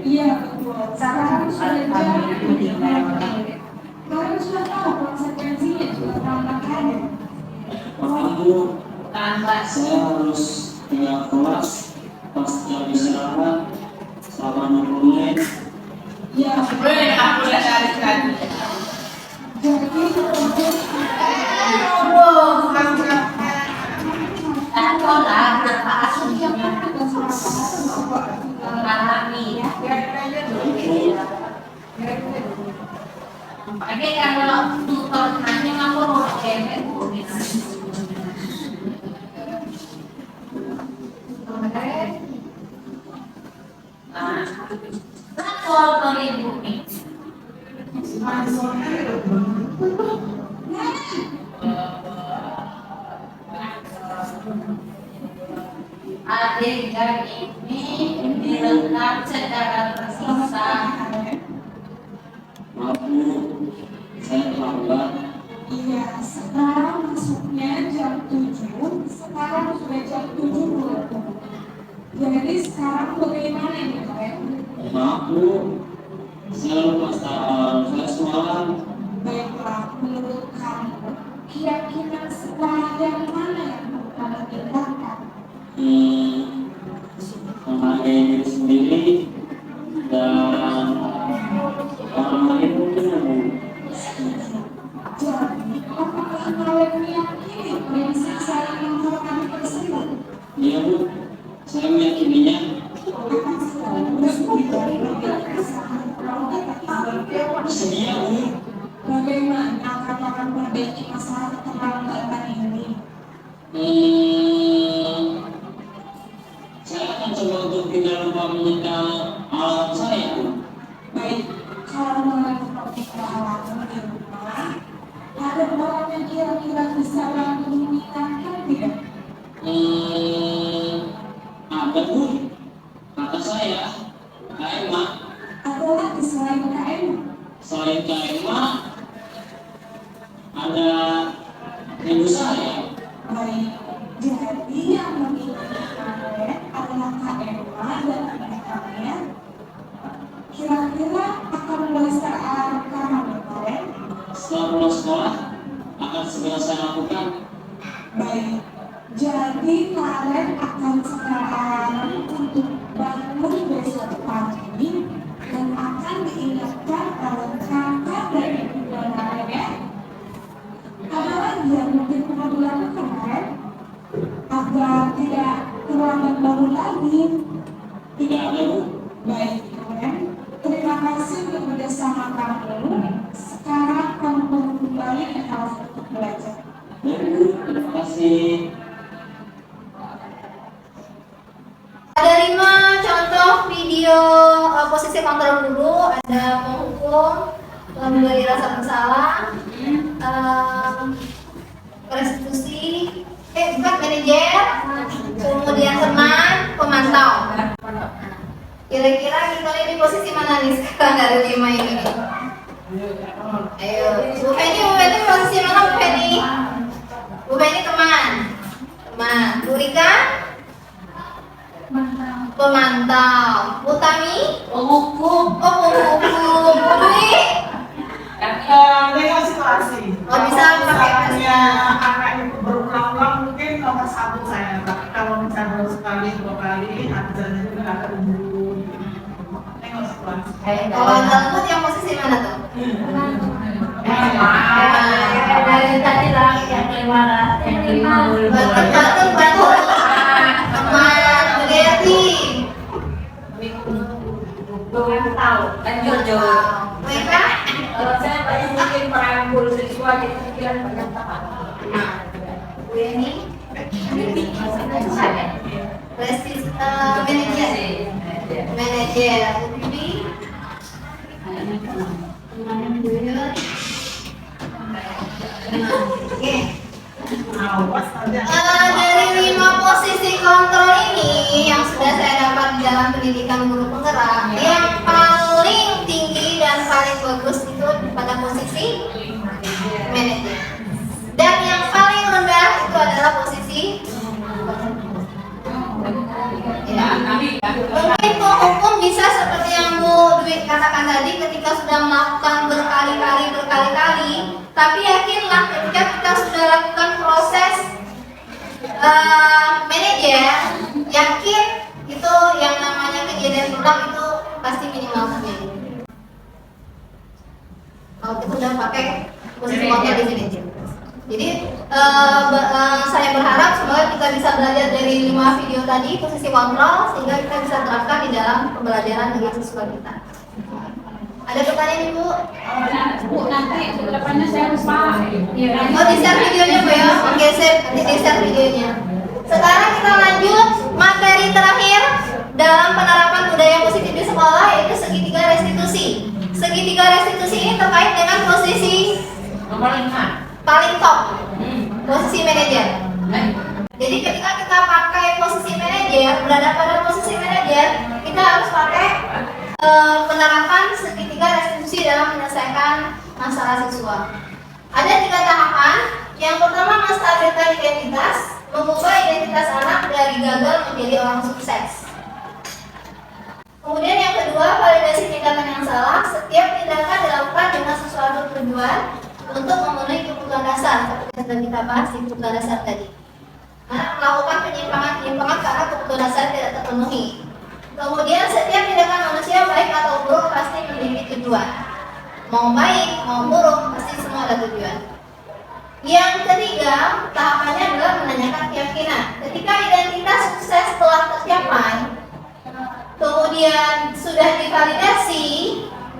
Iya betul. Sekarang sudah jam 7. Kalian sudah tahu konsekuensinya juga terlambat lagi. Maaf Bu, Tambah. saya harus tinggal kelas pas jam istirahat selama 60 menit. Ya, Boleh aku lihat sekali. jadi Aku lah berapa aslinya mengalami. Pakai kalau tutor nanti aku mau kemet lapor ke ibu nih. Adegan ini direkam secara tersisa. Maaf Bu, saya terlambat. iya, sekarang masuknya jam 7, sekarang sudah jam 7.20. Jadi sekarang bagaimana ini kalian? Maaf Bu, saya lupa saya semalam. Baiklah, menurut kamu, kira-kira sekolah yang mana yang perlu kamu tinggalkan? Menghargai diri sendiri dan orang lain mungkin Bu. Jadi, apakah kalian meyakini prinsip saling menghormati tersebut? Iya Bu, saya meyakininya. Sedia Bu. Bagaimana kamu akan memperbaiki masalah keterlambatan ini? Saya akan coba untuk tidak lupa menyetel alat saya Bu. Baik, kalau melakukan peralatan di rumah, ada orang yang kira-kira bisa bantu mengingatkan tidak? Ada Bu, kata saya, Kak Emma. Ada lagi selain KM? Selain Kak Emma, ada ibu saya. Baik, jadi yang mengingatkan kalian adalah KM dan anak kalian. Kira-kira akan mulai saat kapan ya kalian? Setelah pulang sekolah, akan segera saya lakukan. Baik, jadi kalian akan sekarang untuk bangun besok pagi dan akan diingatkan oleh kakak dan ibu kalian ya. Ada lagi yang mungkin perlu dilakukan kan? Agar tidak terlambat bangun lagi. Tidak ada Bu. Baik kalian, terima kasih untuk bersama kamu. Sekarang kamu perlu kembali ke kelas untuk belajar. Bu, terima kasih. Ada 5 contoh video posisi posisi kontrol guru, ada penghukum, memberi rasa bersalah, restitusi, bukan manajer, kemudian teman, pemantau. Kira-kira kita ini di posisi mana nih sekarang dari 5 ini? Ayo, Bu Feni posisi mana Bu Feni? Bu Feni teman, Bu Rika? Pemantau. Bu Tami? Penghukum. Oh, penghukum. Bu Dwi? Dengan situasi. Oh, bisa pakai misalnya anak itu berulang-ulang mungkin nomor 1 saya, tapi kalau misalnya sekali 2 kali artinya itu nggak akan dulu. Tengok situasi. Kalau dalam mood yang posisi mana tuh? Dari tadi lah yang 5 Bantu. Teman, Bu Gerti. tahu. Lanjut Jo. Mereka? Saya banyak mungkin merangkul siswa jadi pikiran banyak teman. Bu Yeni? Manajer. Bu Bibi? Oke. Awas aja. Dari 5 posisi kontrol ini yang sudah saya dapat di dalam pendidikan guru penggerak, yang paling tinggi dan paling bagus itu pada posisi manajer. Dan yang paling rendah itu adalah posisi mungkin penghukum bisa seperti yang Bu Dwi katakan tadi, ketika sudah melakukan berkali-kali, tapi yakinlah ketika kita sudah lakukan proses manajer, yakin itu yang namanya kejadian berulang itu pasti minimal terjadi. Kalau kita sudah pakai posisi kontrol di sini. Jadi saya berharap semoga kita bisa belajar dari 5 video tadi posisi kontrol sehingga kita bisa terapkan di dalam pembelajaran dengan siswa kita. Ada pertanyaan Ibu? Bu, nanti ke depannya saya harus paham. Oh, di-share videonya Bu ya? Oke, sip, nanti di-share videonya. Sekarang kita lanjut materi terakhir dalam penerapan budaya positif di sekolah, yaitu segitiga restitusi. Segitiga restitusi ini terkait dengan posisi Nomor 5. paling top, posisi manajer. Jadi ketika kita pakai posisi manajer, berada pada posisi manajer, kita harus pakai penerapan segitiga restitusi dalam menyelesaikan masalah siswa. Ada 3 tahapan. Yang pertama, menstabilkan identitas, mengubah identitas anak dari gagal menjadi orang sukses. Kemudian yang kedua, validasi tindakan yang salah. Setiap tindakan dilakukan dengan sesuatu tujuan untuk memenuhi kebutuhan dasar, seperti yang sudah kita bahas di kebutuhan dasar tadi. Melakukan penyimpangan karena kebutuhan dasar tidak terpenuhi. Kemudian setiap tindakan manusia baik atau buruk pasti memiliki tujuan. Mau baik, mau buruk, pasti semua ada tujuan. Yang ketiga, tahapannya adalah menanyakan keyakinan. Ketika identitas sukses telah tercapai, kemudian sudah divalidasi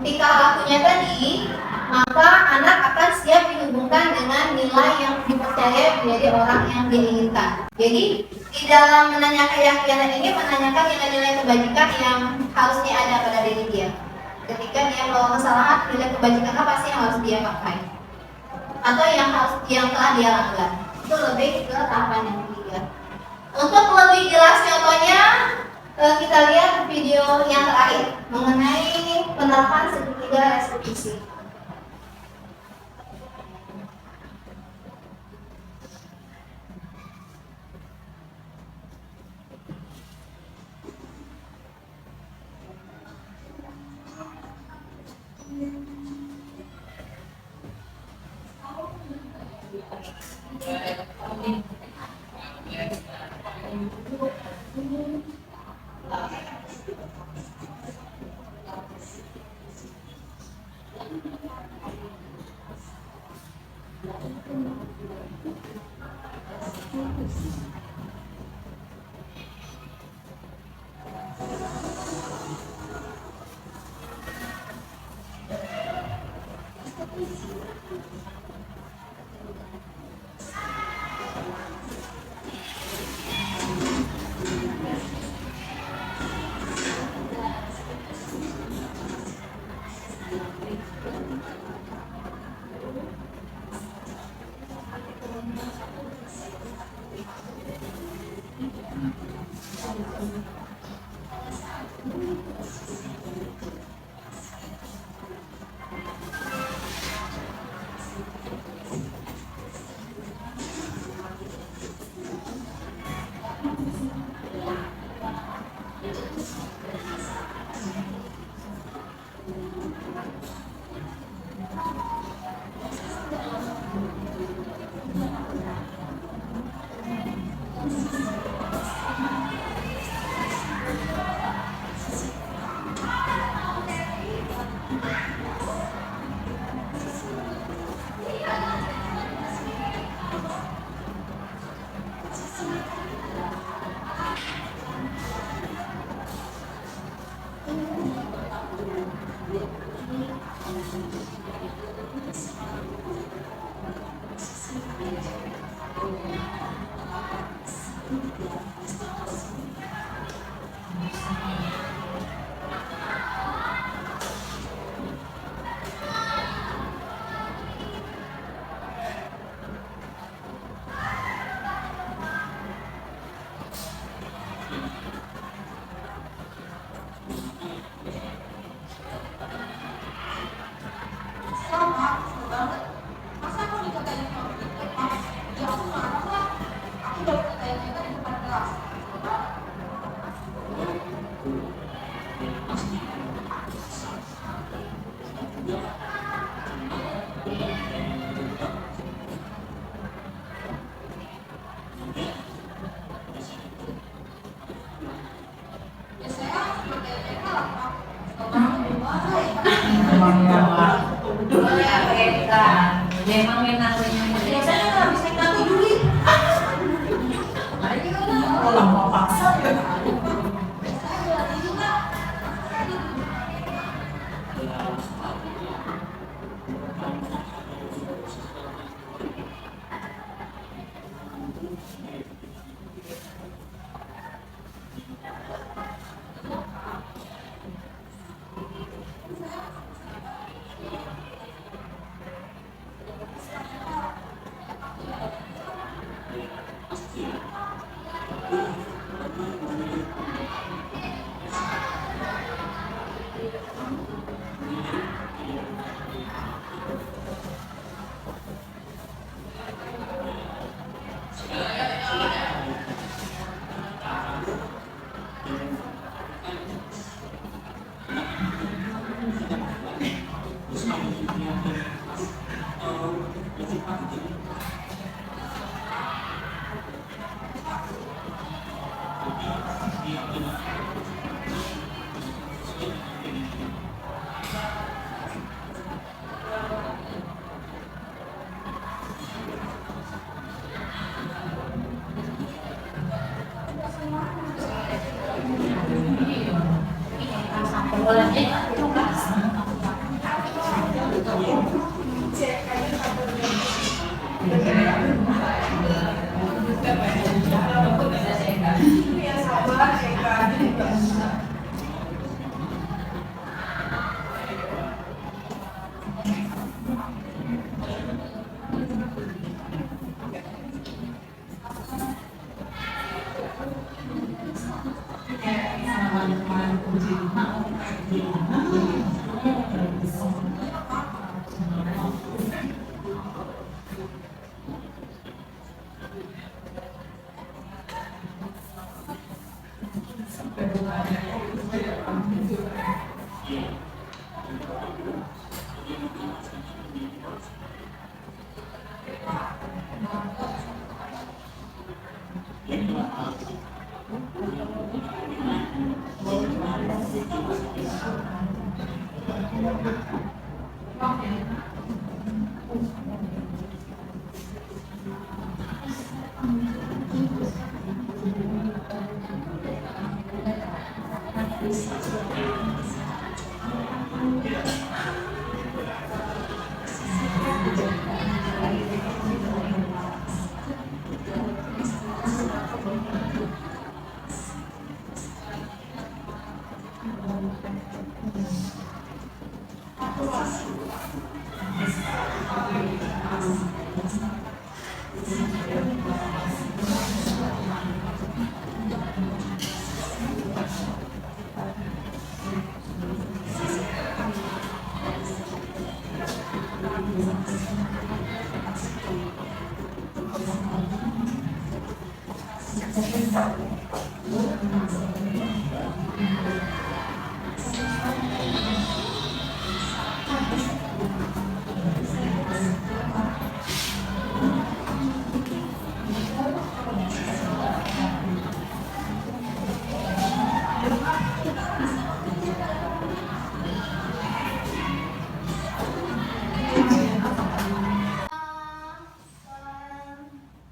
tingkah lakunya tadi, maka anak akan siap dihubungkan dengan nilai yang dipercaya menjadi orang yang diinginkan. Jadi di dalam menanyakan keyakinan ini menanyakan nilai-nilai kebajikan yang harusnya ada pada diri dia. Ketika dia melakukan kesalahan, nilai kebajikan apa sih yang harus dia pakai? Atau yang telah dia langgar? Itu lebih ke tahapan yang ketiga. Untuk lebih jelas contohnya, kita lihat video yang terakhir mengenai penerapan segitiga restitusi. Memang enak. Biasanya nggak bisa ngambil duit. Kalau mau paksa ya.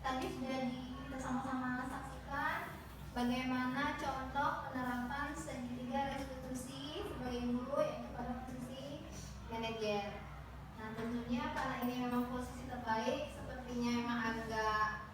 Tadi sudah kita sama-sama saksikan bagaimana contoh penerapan segitiga restitusi sebagai guru yaitu pada posisi manajer. Nah tentunya karena ini memang posisi terbaik, sepertinya memang agak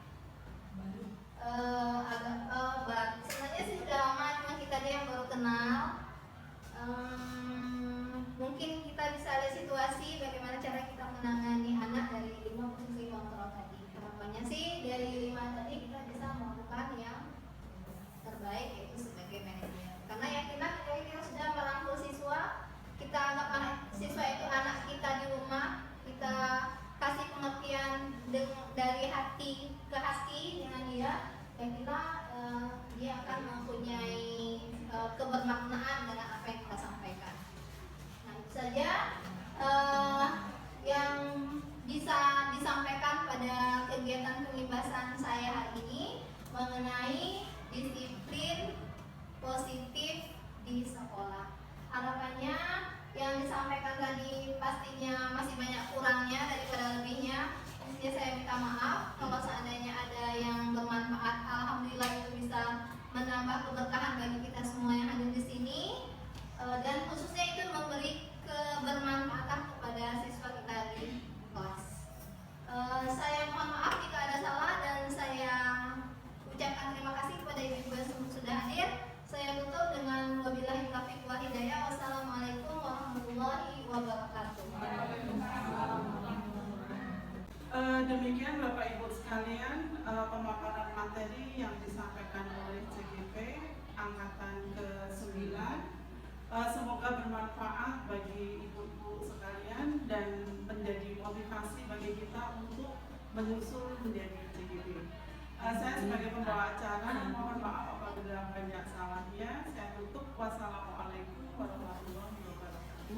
disiplin, positif di sekolah. Harapannya yang disampaikan tadi pastinya masih banyak kurangnya daripada lebihnya. Jadi saya minta maaf kalau seandainya ada yang bermanfaat. Alhamdulillah itu bisa menambah keberkahan bagi kita semua yang hadir di sini, dan khususnya itu memberi kebermanfaatan kepada siswa kita di kelas. Saya mohon maaf jika ada salah dan saya ucapkan terima kasih kepada ibu-ibu yang sudah hadir. Saya tutup dengan wabillahi taufiq wal hidayah. Wassalamualaikum warahmatullahi wabarakatuh. Demikian Bapak Ibu sekalian pemaparan materi yang disampaikan oleh CGP Angkatan ke-9. Semoga bermanfaat bagi ibu-ibu sekalian dan menjadi motivasi bagi kita untuk menyusul menjadi CGP. Saya sebagai pembawa acara mohon maaf apabila banyak salahnya. Saya tutup. Wassalamualaikum warahmatullahi wabarakatuh.